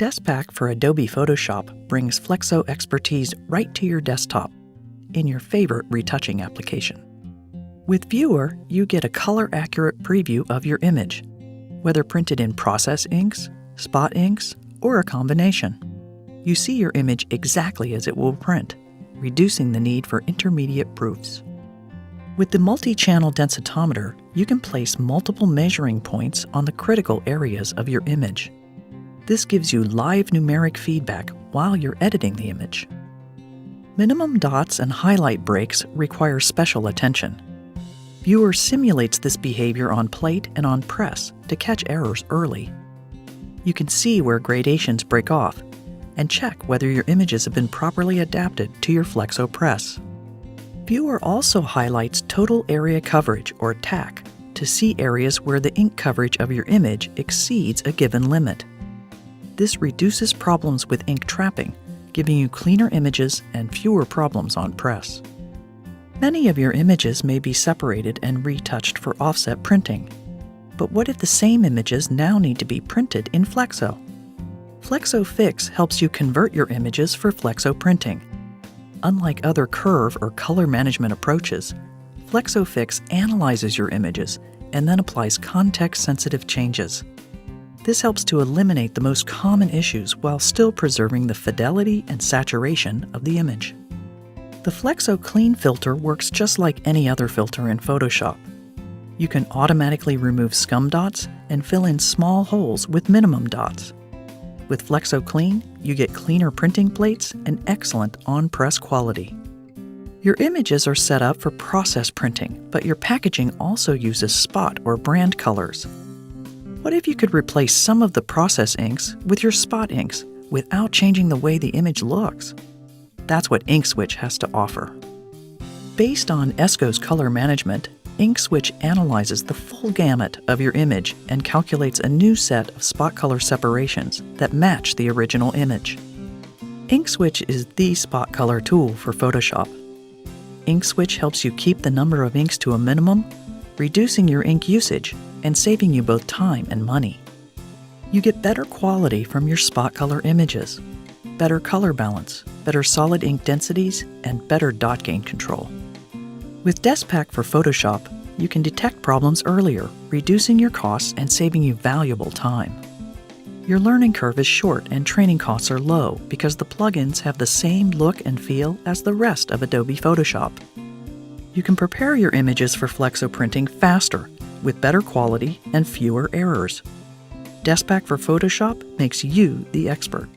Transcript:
Deskpack for Adobe Photoshop brings Flexo expertise right to your desktop in your favorite retouching application. With Viewer, you get a color-accurate preview of your image, whether printed in process inks, spot inks, or a combination. You see your image exactly as it will print, reducing the need for intermediate proofs. With the multi-channel densitometer, you can place multiple measuring points on the critical areas of your image. This gives you live numeric feedback while you're editing the image. Minimum dots and highlight breaks require special attention. Viewer simulates this behavior on plate and on press to catch errors early. You can see where gradations break off and check whether your images have been properly adapted to your Flexo press. Viewer also highlights total area coverage, or TAC, to see areas where the ink coverage of your image exceeds a given limit. This reduces problems with ink trapping, giving you cleaner images and fewer problems on press. Many of your images may be separated and retouched for offset printing. But what if the same images now need to be printed in Flexo? Flexo Fix helps you convert your images for Flexo printing. Unlike other curve or color management approaches, Flexo Fix analyzes your images and then applies context-sensitive changes. This helps to eliminate the most common issues while still preserving the fidelity and saturation of the image. The Flexo Clean filter works just like any other filter in Photoshop. You can automatically remove scum dots and fill in small holes with minimum dots. With Flexo Clean, you get cleaner printing plates and excellent on-press quality. Your images are set up for process printing, but your packaging also uses spot or brand colors. What if you could replace some of the process inks with your spot inks without changing the way the image looks? That's what InkSwitch has to offer. Based on Esko's color management, InkSwitch analyzes the full gamut of your image and calculates a new set of spot color separations that match the original image. InkSwitch is the spot color tool for Photoshop. InkSwitch helps you keep the number of inks to a minimum, reducing your ink usage and saving you both time and money. You get better quality from your spot color images, better color balance, better solid ink densities, and better dot gain control. With Deskpack for Photoshop, you can detect problems earlier, reducing your costs and saving you valuable time. Your learning curve is short and training costs are low because the plugins have the same look and feel as the rest of Adobe Photoshop. You can prepare your images for Flexo printing faster, with better quality and fewer errors. Deskpack for Photoshop makes you the expert.